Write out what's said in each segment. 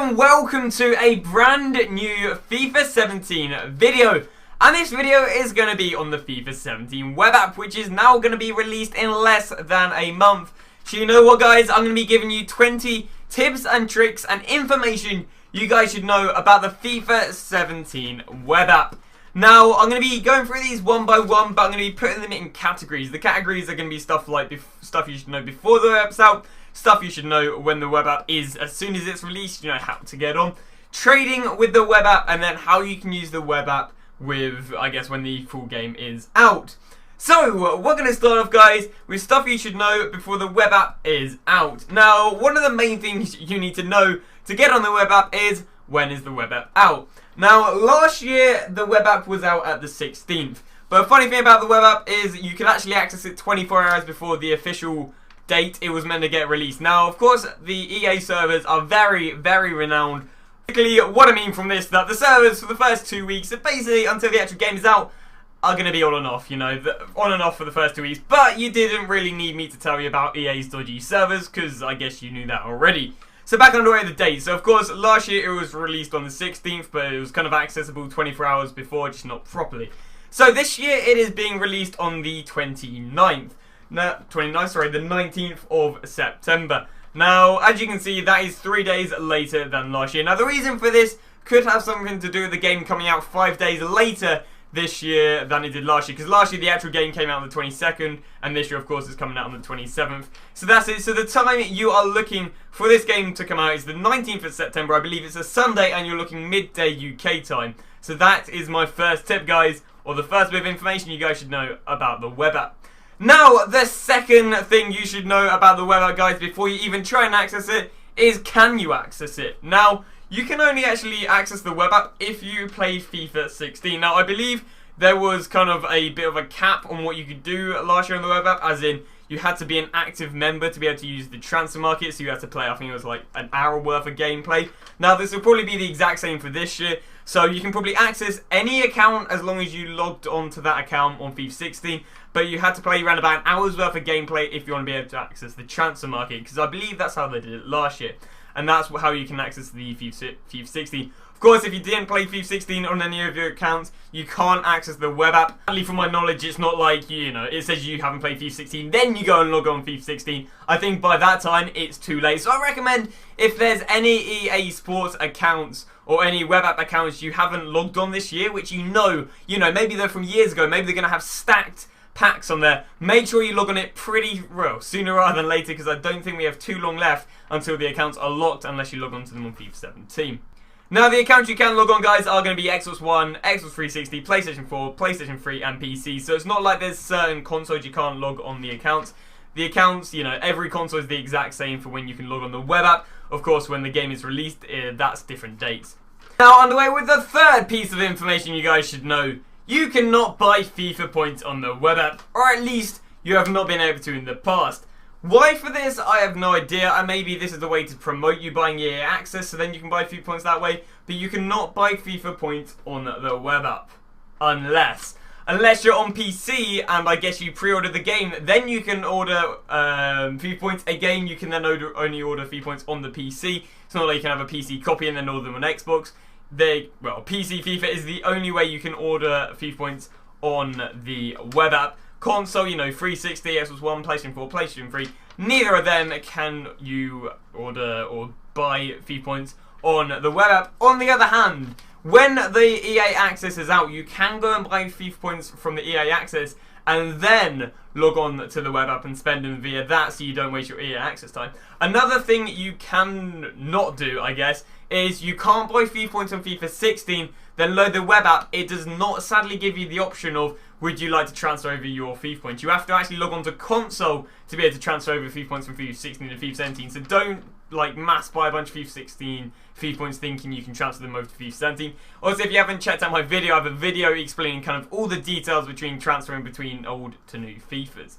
and welcome to a brand new FIFA 17 video. And this video is going to be on the FIFA 17 web app, which is now going to be released in less than a month. So you know what, guys, I'm going to be giving you 20 tips and tricks and information you guys should know about the FIFA 17 web app. Now, I'm going to be going through these one by one, but I'm going to be putting them in categories. The categories are going to be stuff like stuff you should know before the web app's out, stuff you should know when the web app is, as soon as it's released, you know how to get on, trading with the web app, and then how you can use the web app with, I guess, when the full game is out. So, we're going to start off, guys, with stuff you should know before the web app is out. Now, one of the main things you need to know to get on the web app is, when is the web app out? Now, last year, the web app was out at the 16th. But the funny thing about the web app is you can actually access it 24 hours before the official date it was meant to get released. Now, of course, the EA servers are very, very renowned. Basically, what I mean from this, that the servers for the first 2 weeks, basically until the actual game is out, are going to be on and off, you know, on and off for the first 2 weeks. But you didn't really need me to tell you about EA's dodgy servers, because I guess you knew that already. So back on the way of the date. So of course, last year it was released on the 16th, but it was kind of accessible 24 hours before, just not properly. So this year it is being released on the 29th. No, 29th, sorry, the 19th of September. Now, as you can see, that is 3 days later than last year. Now, the reason for this could have something to do with the game coming out 5 days later this year than it did last year, because last year the actual game came out on the 22nd, and this year, of course, is coming out on the 27th. So that's it. So the time you are looking for this game to come out is the 19th of September. I believe it's a Sunday, and you're looking midday UK time. So that is my first tip, guys, or the first bit of information you guys should know about the web app. Now, the second thing you should know about the web app, guys, before you even try and access it, is can you access it? Now, you can only actually access the web app if you play FIFA 16. Now, I believe there was kind of a bit of a cap on what you could do last year on the web app, as in you had to be an active member to be able to use the transfer market, so you had to play, I think it was like an hour worth of gameplay. Now, this will probably be the exact same for this year, so you can probably access any account as long as you logged onto that account on FIFA 16, but you had to play around about an hour's worth of gameplay if you want to be able to access the transfer market, because I believe that's how they did it last year. And that's how you can access the FIFA 16. Of course, if you didn't play FIFA 16 on any of your accounts, you can't access the web app. At least from my knowledge, it's not like, you know, it says you haven't played FIFA 16, then you go and log on FIFA 16. I think by that time, it's too late. So I recommend, if there's any EA Sports accounts or any web app accounts you haven't logged on this year, which you know, maybe they're from years ago, maybe they're going to have stacked packs on there, make sure you log on it pretty well, sooner rather than later, because I don't think we have too long left until the accounts are locked unless you log on to them on FIFA 17. Now, the accounts you can log on, guys, are going to be Xbox One, Xbox 360, PlayStation 4, PlayStation 3 and PC, so it's not like there's certain consoles you can't log on the accounts. The accounts, you know, every console is the exact same for when you can log on the web app. Of course, when the game is released, that's different dates. Now, on the way with the third piece of information you guys should know. You cannot buy FIFA points on the web app, or at least you have not been able to in the past. Why for this, I have no idea, and maybe this is the way to promote you buying EA access, so then you can buy FIFA points that way, but you cannot buy FIFA points on the web app. Unless you're on PC, and I guess you pre-ordered the game, then you can order FIFA points. Again, you can then only order FIFA points on the PC. It's not like you can have a PC copy and then order them on Xbox. PC FIFA is the only way you can order FIFA points on the web app. Console, you know, 360, Xbox One, PlayStation 4, PlayStation 3, neither of them can you order or buy FIFA points on the web app. On the other hand, when the EA Access is out, you can go and buy FIFA points from the EA Access and then log on to the web app and spend them via that, so you don't waste your EA Access time. Another thing you can not do, I guess, is you can't buy FIFA points on FIFA 16, then load the web app. It does not sadly give you the option of, would you like to transfer over your FIFA points? You have to actually log on to console to be able to transfer over FIFA points from FIFA 16 to FIFA 17. So don't like mass buy a bunch of FIFA 16 FIFA points thinking you can transfer them over to FIFA 17. Also, if you haven't checked out my video, I have a video explaining kind of all the details between transferring between old to new FIFAs.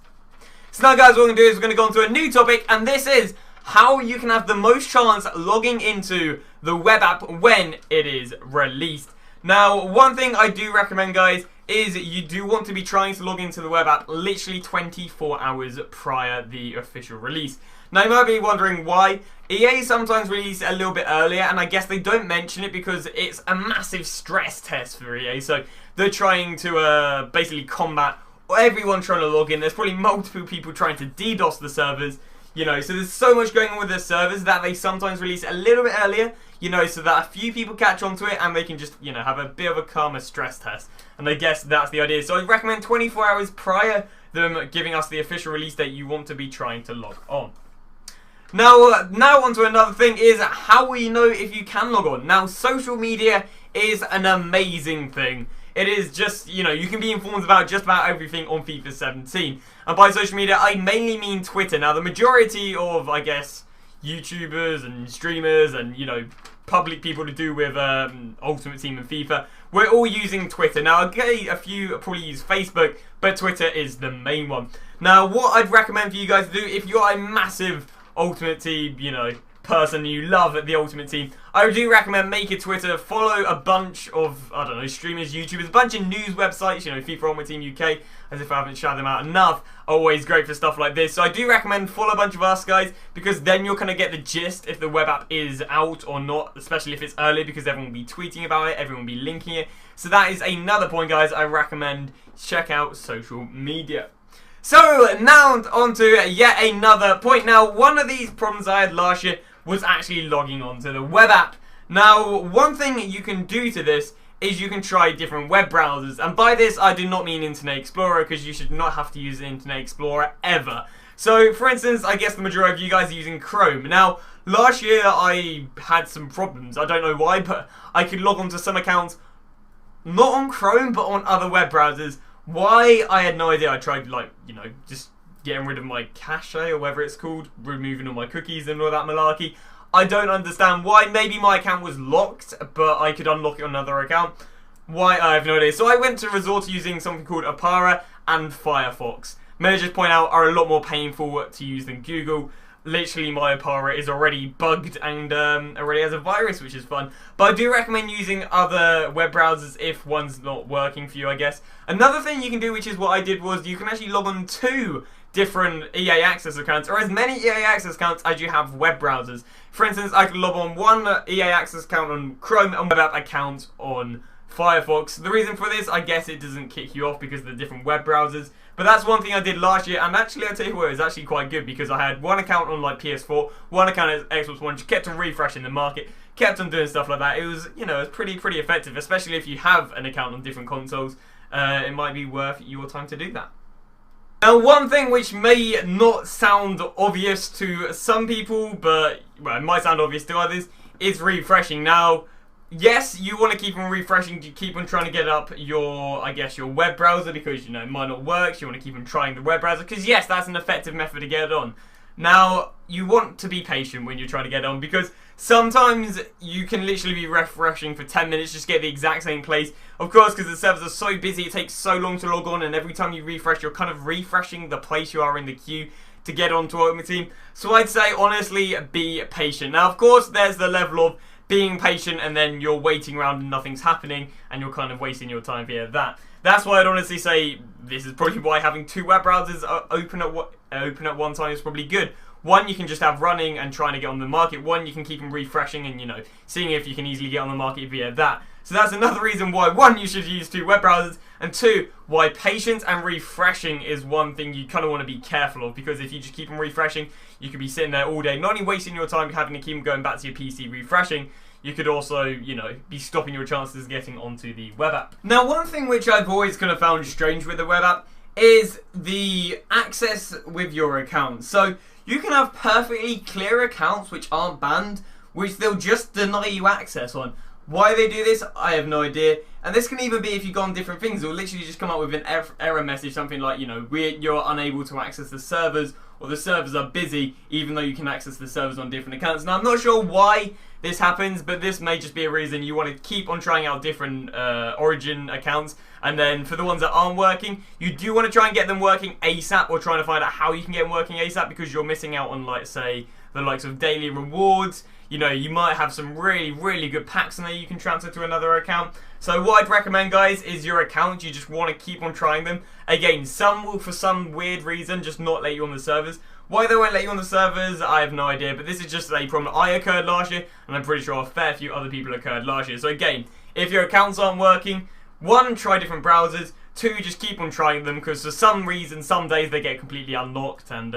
So now, guys, what we're going to do is we're going to go on to a new topic, and this is how you can have the most chance logging into the web app when it is released. Now, one thing I do recommend, guys, is you do want to be trying to log into the web app literally 24 hours prior the official release. Now you might be wondering why. EA sometimes release it a little bit earlier, and I guess they don't mention it because it's a massive stress test for EA. So they're trying to basically combat everyone trying to log in. There's probably multiple people trying to DDoS the servers, you know, so there's so much going on with their servers that they sometimes release it a little bit earlier, you know, so that a few people catch on to it and they can just, you know, have a bit of a calmer stress test. And I guess that's the idea. So I recommend 24 hours prior them giving us the official release date you want to be trying to log on. Now on to another thing is how we know if you can log on. Now, social media is an amazing thing. It is just, you know, you can be informed about just about everything on FIFA 17. And by social media, I mainly mean Twitter. Now, the majority of, I guess, YouTubers and streamers and, you know, public people to do with Ultimate Team and FIFA, we're all using Twitter. Now, okay, a few probably use Facebook, but Twitter is the main one. Now, what I'd recommend for you guys to do, if you're a massive Ultimate Team, you know, person you love at the Ultimate Team, I do recommend make a Twitter, follow a bunch of, I don't know, streamers, YouTubers, a bunch of news websites, you know, FIFA Ultimate Team UK, as if I haven't shouted them out enough, always great for stuff like this. So I do recommend follow a bunch of us guys, because then you're going to get the gist if the web app is out or not, especially if it's early, because everyone will be tweeting about it, everyone will be linking it. So that is another point, guys. I recommend check out social media. So now on to yet another point. Now, one of these problems I had last year was actually logging onto the web app. Now, one thing you can do to this is you can try different web browsers. And by this, I do not mean Internet Explorer, because you should not have to use Internet Explorer ever. So, for instance, I guess the majority of you guys are using Chrome. Now, last year I had some problems. I don't know why, but I could log onto some accounts, not on Chrome, but on other web browsers. Why? I had no idea. I tried, like, you know, just getting rid of my cache or whatever it's called, removing all my cookies and all that malarkey. I don't understand why. Maybe my account was locked, but I could unlock it on another account. Why? I have no idea. So I went to resort to using something called Opera and Firefox. May I just point out, are a lot more painful to use than Google. Literally, my Opera is already bugged and already has a virus, which is fun. But I do recommend using other web browsers if one's not working for you, I guess. Another thing you can do, which is what I did, was you can actually log on to different EA Access accounts, or as many EA Access accounts as you have web browsers. For instance, I could log on one EA Access account on Chrome and web app account on Firefox. The reason for this, I guess it doesn't kick you off because of the different web browsers. But that's one thing I did last year, and actually I'll tell you what, it was actually quite good because I had one account on like PS4, one account as Xbox One, just kept on refreshing the market, kept on doing stuff like that. It was, you know, it's pretty effective, especially if you have an account on different consoles. It might be worth your time to do that. Now, one thing which may not sound obvious to some people, but well, it might sound obvious to others, is refreshing. Now, yes, you want to keep on refreshing, to keep on trying to get up your, I guess, your web browser, because, you know, it might not work, so you want to keep on trying the web browser, because yes, that's an effective method to get it on. Now, you want to be patient when you're trying to get it on, because sometimes you can literally be refreshing for 10 minutes, just get the exact same place. Of course, because the servers are so busy, it takes so long to log on, and every time you refresh, you're kind of refreshing the place you are in the queue to get onto Ultimate Team. So I'd say, honestly, be patient. Now, of course, there's the level of being patient and then you're waiting around and nothing's happening and you're kind of wasting your time via that. That's why I'd honestly say this is probably why having two web browsers open at one time is probably good. One you can just have running and trying to get on the market. One you can keep them refreshing and, you know, seeing if you can easily get on the market via that. So that's another reason why, one, you should use two web browsers, and two, why patience and refreshing is one thing you kind of want to be careful of, because if you just keep them refreshing, you could be sitting there all day, not only wasting your time having to keep going back to your PC refreshing, you could also, you know, be stopping your chances of getting onto the web app. Now, one thing which I've always kind of found strange with the web app is the access with your account. So you can have perfectly clear accounts which aren't banned, which they'll just deny you access on. Why they do this, I have no idea. And this can even be if you go on different things. It'll literally just come up with an error message, something like, you know, you're unable to access the servers, or the servers are busy, even though you can access the servers on different accounts. Now, I'm not sure why this happens, but this may just be a reason you want to keep on trying out different Origin accounts. And then for the ones that aren't working, you do want to try and get them working ASAP, or trying to find out how you can get them working ASAP, because you're missing out on, like, say, the likes of daily rewards. You know, you might have some really good packs in there you can transfer to another account. So what I'd recommend, guys, is your account, you just want to keep on trying them. Again, some will, for some weird reason, just not let you on the servers. Why they won't let you on the servers, I have no idea, but this is just a problem I occurred last year, and I'm pretty sure a fair few other people occurred last year. So again, if your accounts aren't working, 1, try different browsers, 2, just keep on trying them, because for some reason, some days they get completely unlocked, and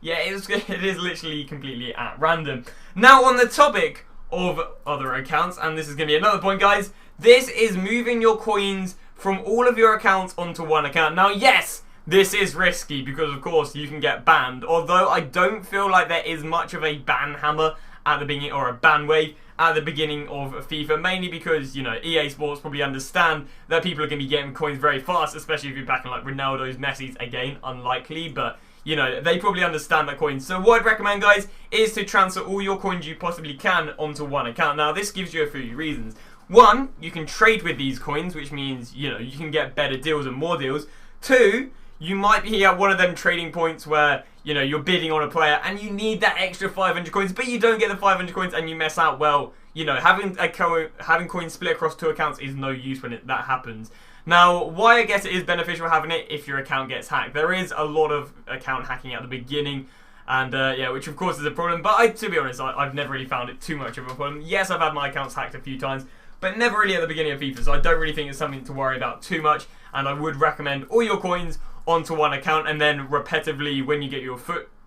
yeah, it is literally completely at random. Now, on the topic of other accounts, and this is going to be another point, guys, this is moving your coins from all of your accounts onto one account. Now, yes, this is risky because, of course, you can get banned. Although I don't feel like there is much of a ban hammer at the beginning, or a ban wave at the beginning of FIFA. Mainly because, you know, EA Sports probably understand that people are going to be getting coins very fast, especially if you're backing like Ronaldo's, Messi's. Again, unlikely, but you know, they probably understand that coins. So what I'd recommend, guys, is to transfer all your coins you possibly can onto one account. Now, this gives you a few reasons. 1, you can trade with these coins, which means, you know, you can get better deals and more deals. 2, you might be at one of them trading points where, you know, you're bidding on a player and you need that extra 500 coins, but you don't get the 500 coins and you mess out. Well, you know, having coins split across 2 accounts is no use when that happens. Now, why I guess it is beneficial having it if your account gets hacked. There is a lot of account hacking at the beginning, and yeah, which of course is a problem. But to be honest, I've never really found it too much of a problem. Yes, I've had my accounts hacked a few times, but never really at the beginning of FIFA, so I don't really think it's something to worry about too much. And I would recommend all your coins onto one account, and then repetitively when you get your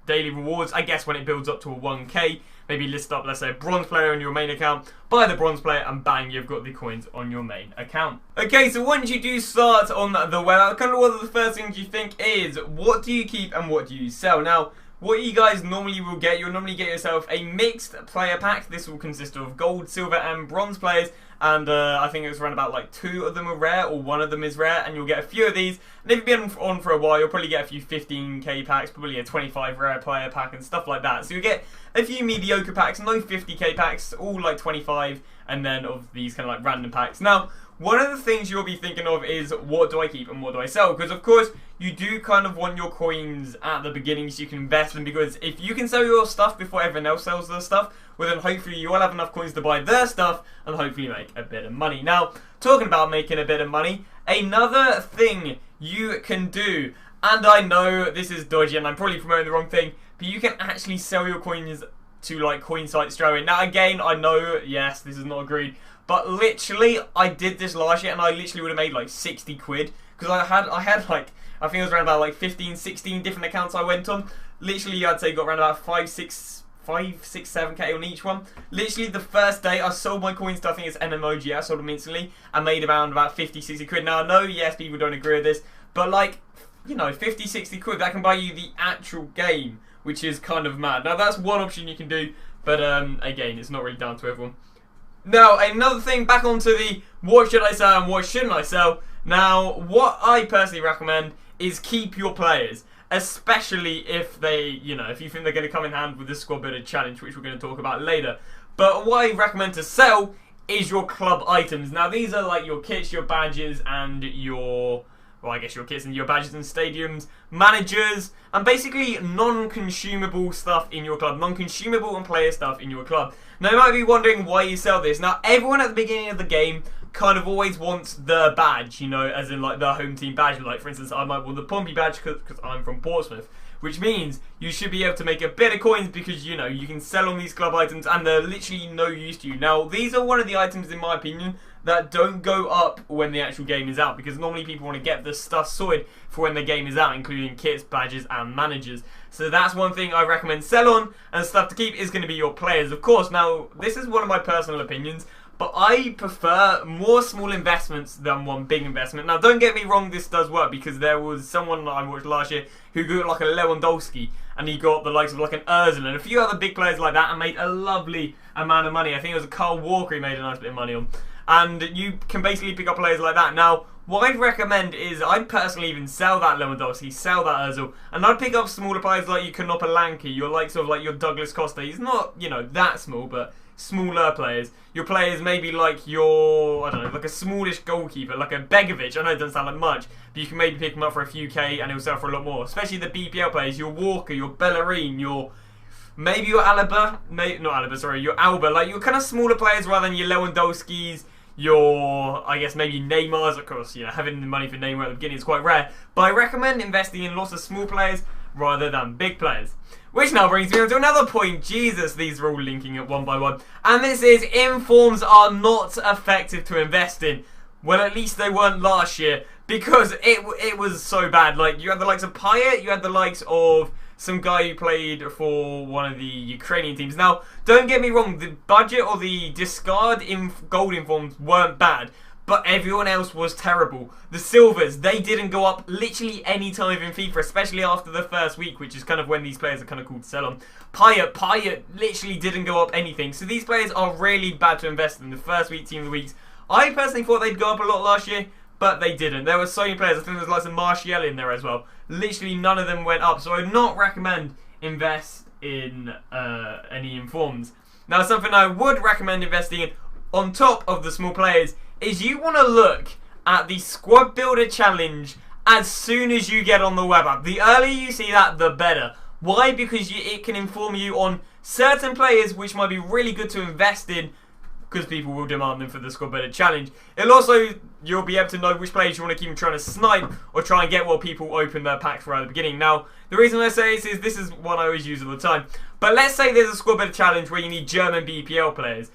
daily rewards, I guess when it builds up to a 1k, maybe list up, let's say, a bronze player on your main account, buy the bronze player, and bang, you've got the coins on your main account. Okay, so once you do start on the web, kind of one of the first things you think is, what do you keep and what do you sell? Now, what you guys normally will get, you'll normally get yourself a mixed player pack. This will consist of gold, silver, and bronze players. And I think it's around about like 2 of them are rare, or 1 of them is rare, and you'll get a few of these. And if you've been on for a while, you'll probably get a few 15k packs, probably a 25 rare player pack and stuff like that. So you'll get a few mediocre packs, no 50k packs, all like 25, and then of these kind of like random packs. Now, one of the things you'll be thinking of is, what do I keep and what do I sell? Because of course, you do kind of want your coins at the beginning so you can invest them, because if you can sell your stuff before everyone else sells their stuff, well then hopefully you will have enough coins to buy their stuff and hopefully make a bit of money. Now, talking about making a bit of money, another thing you can do, and I know this is dodgy and I'm probably promoting the wrong thing, but you can actually sell your coins to like coin sites straight away. Now again, I know, yes, this is not agreed, but literally, I did this last year and I literally would have made like 60 quid. Because I had like, I think it was around about like 15, 16 different accounts I went on. Literally, I'd say got around about 5, 6, 7k on each one. Literally, the first day I sold my coins to, I think it's MMOG, I sold them instantly. And made around about 50, 60 quid. Now, I know, yes, people don't agree with this. But like, you know, 50, 60 quid, that can buy you the actual game. Which is kind of mad. Now, that's one option you can do. But again, it's not really down to everyone. Now, another thing, back onto the what should I sell and what shouldn't I sell. Now, what I personally recommend is keep your players, especially if they, you know, if you think they're going to come in hand with the squad builder challenge, which we're going to talk about later. But what I recommend to sell is your club items. Now, these are like your kits, your badges, and your, well, I guess your kits and your badges and stadiums, managers, and basically non-consumable stuff in your club. Non-consumable and player stuff in your club. Now, you might be wondering why you sell this. Now, everyone at the beginning of the game kind of always wants the badge, you know, as in like the home team badge. Like, for instance, I might want the Pompey badge because I'm from Portsmouth. Which means you should be able to make a bit of coins because, you know, you can sell on these club items and they're literally no use to you. Now, these are one of the items, in my opinion, that don't go up when the actual game is out, because normally people want to get the stuff sorted for when the game is out, including kits, badges, and managers. So that's one thing I recommend sell on, and stuff to keep is going to be your players, of course. Now, this is one of my personal opinions, but I prefer more small investments than one big investment. Now, don't get me wrong, this does work, because there was someone that I watched last year who got like a Lewandowski, and he got the likes of like an Ozil and a few other big players like that and made a lovely amount of money. I think it was a Carl Walker he made a nice bit of money on. And you can basically pick up players like that. Now, what I'd recommend is, I'd personally even sell that Lewandowski, sell that Ozil, and I'd pick up smaller players like your Konopalanki, your likes of like your Douglas Costa. He's not, you know, that small, but smaller players. Your players maybe like your, I don't know, like a smallish goalkeeper, like a Begovic. I know it doesn't sound like much, but you can maybe pick him up for a few K and he'll sell for a lot more. Especially the BPL players, your Walker, your Bellerin, your, maybe your Alaba, not Alaba, sorry, your Alba. Like your kind of smaller players rather than your Lewandowskis, your, I guess maybe Neymar's. Of course, you know, having the money for Neymar at the beginning is quite rare, but I recommend investing in lots of small players rather than big players. Which now brings me on to another point. Jesus, these are all linking up one by one. And this is, informs are not effective to invest in. Well, at least they weren't last year, because it was so bad. Like, you had the likes of Payet, you had the likes of some guy who played for one of the Ukrainian teams. Now, don't get me wrong, the budget or the discard in gold informs weren't bad, but everyone else was terrible. The silvers, they didn't go up literally any time in FIFA, especially after the first week, which is kind of when these players are kind of called to sell on. Payet literally didn't go up anything. So these players are really bad to invest in. The first week, team of the weeks. I personally thought they'd go up a lot last year, but they didn't. There were so many players. I think there was like some Martial in there as well. Literally none of them went up. So I would not recommend invest in any informs. Now, something I would recommend investing in on top of the small players is you want to look at the squad builder challenge as soon as you get on the web app. The earlier you see that, the better. Why? Because it can inform you on certain players which might be really good to invest in, because people will demand them for the squad builder challenge. It'll also, you'll be able to know which players you want to keep trying to snipe or try and get while people open their packs right at the beginning. Now, the reason I say this is one I always use all the time. But let's say there's a squad builder challenge where you need German BPL players.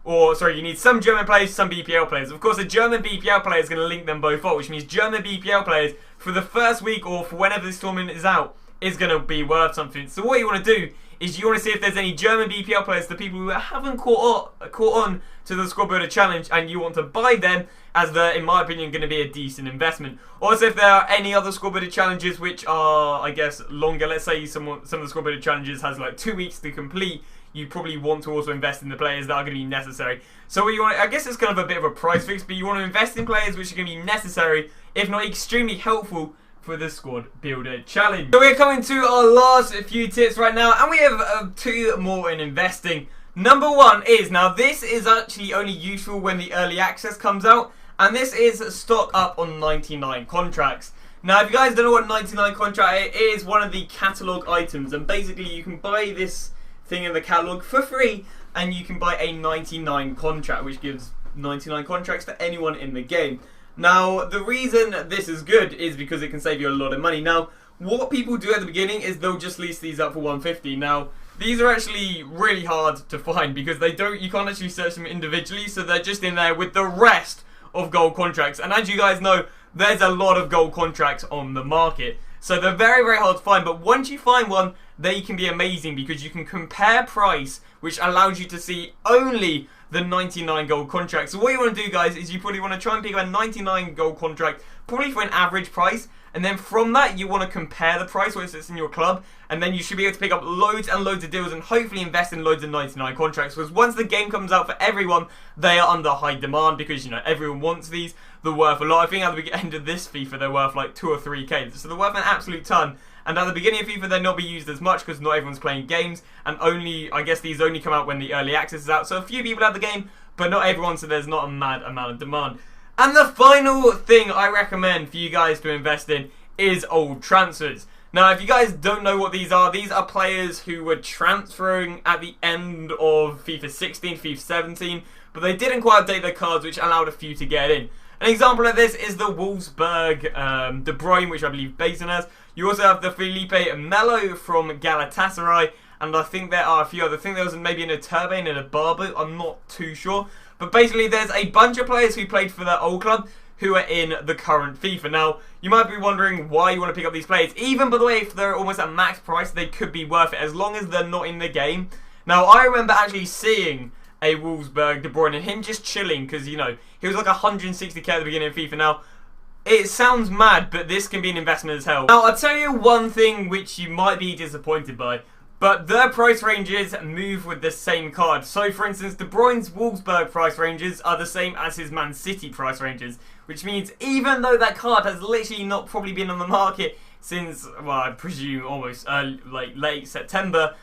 Or, sorry, you need some German players, some BPL players. Of course, a German BPL player is going to link them both up, which means German BPL players, for the first week or for whenever this tournament is out, is going to be worth something. So what you want to do is you want to see if there's any German BPL players, the people who haven't caught on to the squad builder challenge, and you want to buy them, as they're, in my opinion, going to be a decent investment. Also, if there are any other squad builder challenges which are, I guess, longer, let's say some of the squad builder challenges has like 2 weeks to complete, you probably want to also invest in the players that are going to be necessary. So what you want, I guess it's kind of a bit of a price fix, but you want to invest in players which are going to be necessary, if not extremely helpful, for the squad builder challenge. So we're coming to our last few tips right now, and we have 2 more in investing. Number 1 is, now this is actually only useful when the early access comes out, and this is stock up on 99 contracts. Now, if you guys don't know what 99 contract is, one of the catalog items, and basically you can buy this thing in the catalog for free, and you can buy a 99 contract, which gives 99 contracts to anyone in the game. Now, the reason this is good is because it can save you a lot of money. Now, what people do at the beginning is they'll just lease these up for 150. Now, these are actually really hard to find because you can't actually search them individually, so they're just in there with the rest of gold contracts. And as you guys know, there's a lot of gold contracts on the market. So they're very, very hard to find, but once you find one, they can be amazing because you can compare price, which allows you to see only the 99 gold contract. So what you want to do, guys, is you probably want to try and pick up a 99 gold contract, probably for an average price, and then from that you want to compare the price where it sits in your club, and then you should be able to pick up loads and loads of deals and hopefully invest in loads of 99 contracts, because once the game comes out for everyone, they are under high demand because, you know, everyone wants these. They're worth a lot. I think at the end of this FIFA they're worth like 2 or 3k, so they're worth an absolute ton. And at the beginning of FIFA they'll not be used as much because not everyone's playing games, and I guess these only come out when the early access is out, so a few people have the game, but not everyone, so there's not a mad amount of demand. And the final thing I recommend for you guys to invest in is old transfers. Now, if you guys don't know what these are players who were transferring at the end of FIFA 16, FIFA 17, but they didn't quite update their cards, which allowed a few to get in. An example of this is the Wolfsburg De Bruyne, which I believe Basin has. You also have the Felipe Melo from Galatasaray, and I think there are a few other. I think there was maybe a Turbine and a Barbo, I'm not too sure. But basically there's a bunch of players who played for their old club who are in the current FIFA. Now, you might be wondering why you want to pick up these players. Even, by the way, if they're almost at max price, they could be worth it as long as they're not in the game. Now, I remember actually seeing a Wolfsburg De Bruyne and him just chilling because, you know, he was like 160k at the beginning of FIFA. Now, it sounds mad, but this can be an investment as hell. Now, I'll tell you one thing which you might be disappointed by, but their price ranges move with the same card. So, for instance, De Bruyne's Wolfsburg price ranges are the same as his Man City price ranges, which means even though that card has literally not probably been on the market since, well, I presume almost like late September,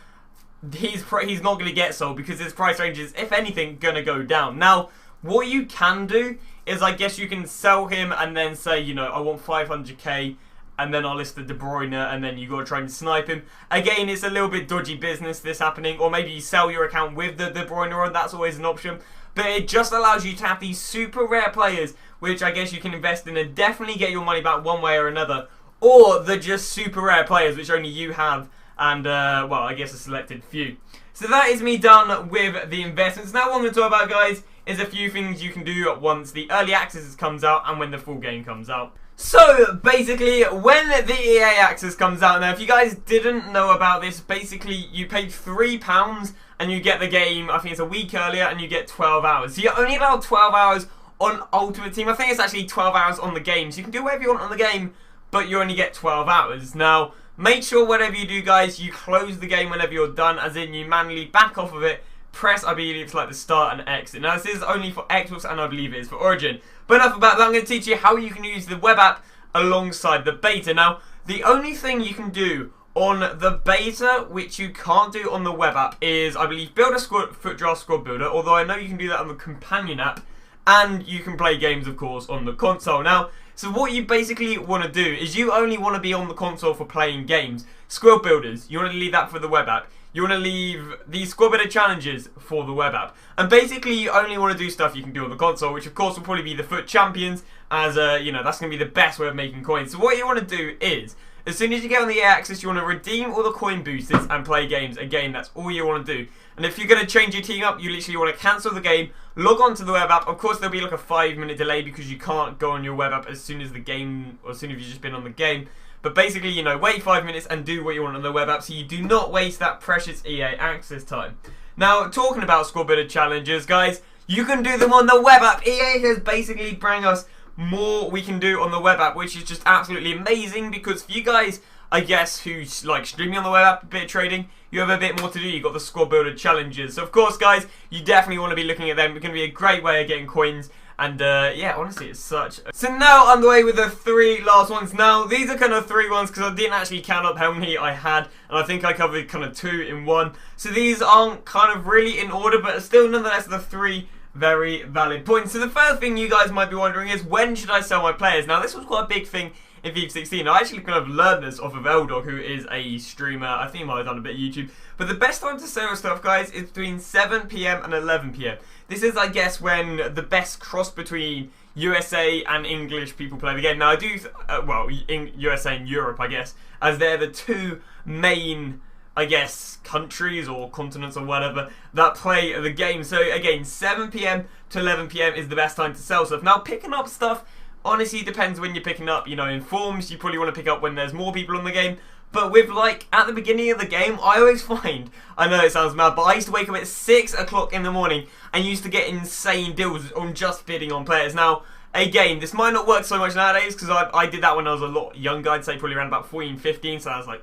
he's not going to get sold because his price range is, if anything, going to go down. Now, what you can do is, I guess you can sell him and then say, you know, I want 500k, and then I'll list the De Bruyne, and then you got to try and snipe him. Again, it's a little bit dodgy business, this happening, or maybe you sell your account with the De Bruyne on, that's always an option. But it just allows you to have these super rare players, which I guess you can invest in and definitely get your money back one way or another. Or the just super rare players, which only you have, and, well, I guess a selected few. So that is me done with the investments. Now what I'm going to talk about, guys, is a few things you can do once the early access comes out and when the full game comes out. So, basically, when the EA access comes out, now if you guys didn't know about this, basically you paid £3 and you get the game, I think it's a week earlier, and you get 12 hours. So you're only allowed 12 hours on Ultimate Team. I think it's actually 12 hours on the game, so you can do whatever you want on the game, but you only get 12 hours. Now, make sure whatever you do, guys, you close the game whenever you're done, as in you manually back off of it, press, I believe it's like the start and exit. Now, this is only for Xbox, and I believe it is for Origin. But enough about that, I'm going to teach you how you can use the web app alongside the beta. Now, the only thing you can do on the beta, which you can't do on the web app, is, I believe, build a foot draft squad builder, although I know you can do that on the companion app, and you can play games, of course, on the console. Now, so what you basically want to do is you only want to be on the console for playing games. Squad builders, you want to leave that for the web app. You want to leave the squad builder challenges for the web app. And basically you only want to do stuff you can do on the console, which of course will probably be the FUT champions, as you know, that's going to be the best way of making coins. So what you want to do is, as soon as you get on the EA access, you want to redeem all the coin boosters and play games. Again, that's all you want to do. And if you're going to change your team up, you literally want to cancel the game, log on to the web app. Of course, there'll be like a 5-minute delay because you can't go on your web app as soon as the game, or as soon as you've just been on the game. But basically, you know, wait 5 minutes and do what you want on the web app so you do not waste that precious EA access time. Now, talking about squad builder challenges, guys, you can do them on the web app. EA has basically brought us more we can do on the web app, which is just absolutely amazing because for you guys, I guess, who like streaming on the web app, a bit of trading, you have a bit more to do. You've got the squad builder challenges. So, of course, guys, you definitely want to be looking at them. It's going to be a great way of getting coins. And, yeah, honestly, it's such... So now, on the way with the 3 last ones. Now, these are kind of 3 ones because I didn't actually count up how many I had. And I think I covered kind of 2 in 1. So these aren't kind of really in order, but still, nonetheless, the 3 very valid points. So the first thing you guys might be wondering is, when should I sell my players? Now, this was quite a big thing in FIFA 16. I actually kind of learned this off of Eldog, who is a streamer. I think he might have done a bit of YouTube. But the best time to sell stuff, guys, is between 7 PM and 11 PM. This is, I guess, when the best cross between USA and English people play the game. Now, I do, well, in USA and Europe, I guess, as they're the 2 main, I guess, countries or continents or whatever that play the game. So, again, 7 PM to 11 PM is the best time to sell stuff. Now, picking up stuff honestly depends when you're picking up. You know, in forms, you probably want to pick up when there's more people on the game. But with, like, at the beginning of the game, I always find, I know it sounds mad, but I used to wake up at 6 o'clock in the morning and used to get insane deals on just bidding on players. Now, again, this might not work so much nowadays because I did that when I was a lot younger. I'd say probably around about 14, 15, so that was like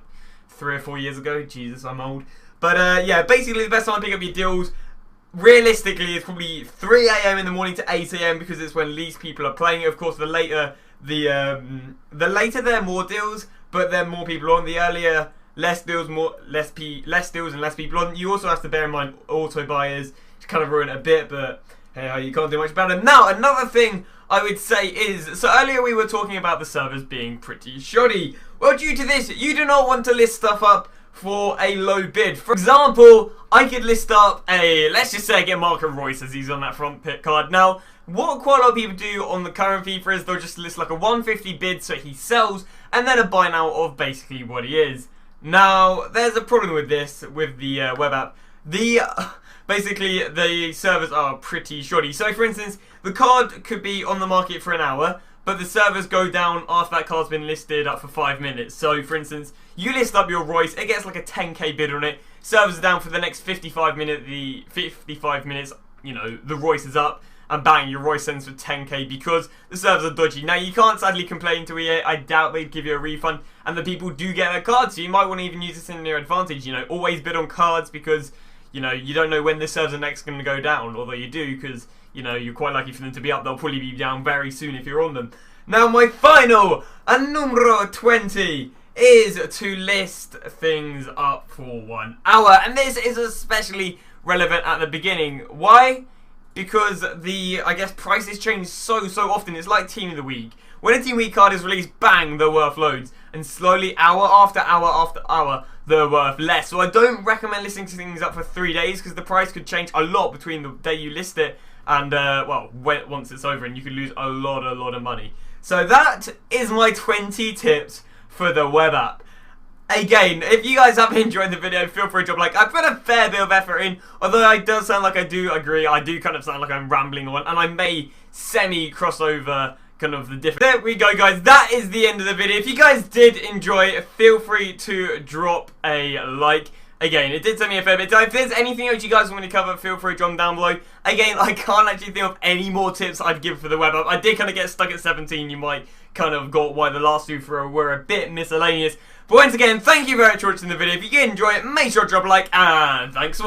3 or 4 years ago. Jesus, I'm old. But, yeah, basically the best time to pick up your deals, realistically, it's probably 3 AM in the morning to 8 AM because it's when least people are playing it. Of course, the later there are more deals, but then more people on. The earlier, less deals, less deals and less people on. You also have to bear in mind auto buyers to kind of ruin it a bit, but hey, you can't do much about it. Now, another thing I would say is, so earlier we were talking about the servers being pretty shoddy. Well, due to this, you do not want to list stuff up for a low bid. For example, I could list up a, let's just say I get Marco Reus as he's on that front pick card. Now, what quite a lot of people do on the current FIFA is they'll just list like a 150 bid so he sells, and then a buy now of basically what he is. Now, there's a problem with this, with the web app. Basically, the servers are pretty shoddy. So, for instance, the card could be on the market for an hour, but the servers go down after that card's been listed up for 5 minutes. So, for instance, you list up your Royce, it gets like a 10k bid on it, servers are down for the next 55 minutes, you know, the Royce is up, and bang, your Royce sends for 10k because the servers are dodgy. Now, you can't sadly complain to EA, I doubt they'd give you a refund, and the people do get their cards, so you might want to even use this in their advantage, you know, always bid on cards because, you know, you don't know when the servers are next going to go down, although you do because, you know, you're quite lucky for them to be up, they'll probably be down very soon if you're on them. Now, my final, numero 20, is to list things up for 1 hour, and this is especially relevant at the beginning. Why? Because the, I guess, prices change so often. It's like Team of the Week. When a Team Week card is released, bang, they're worth loads. And slowly, hour after hour after hour, they're worth less. So I don't recommend listing things up for 3 days because the price could change a lot between the day you list it and, well, once it's over, and you could lose a lot of money. So that is my 20 tips for the web app. Again, if you guys have enjoyed the video, feel free to drop a like. I put a fair bit of effort in, although it does sound like I do agree. I do kind of sound like I'm rambling on, and I may semi-cross over kind of the different. There we go, guys. That is the end of the video. If you guys did enjoy, feel free to drop a like. Again, it did send me a fair bit. So if there's anything else you guys want me to cover, feel free to drop them down below. Again, I can't actually think of any more tips I'd give for the web app. I did kind of get stuck at 17. You might kind of got why the last two were a bit miscellaneous. But once again, thank you very much for watching the video. If you did enjoy it, make sure to drop a like, and thanks for watching.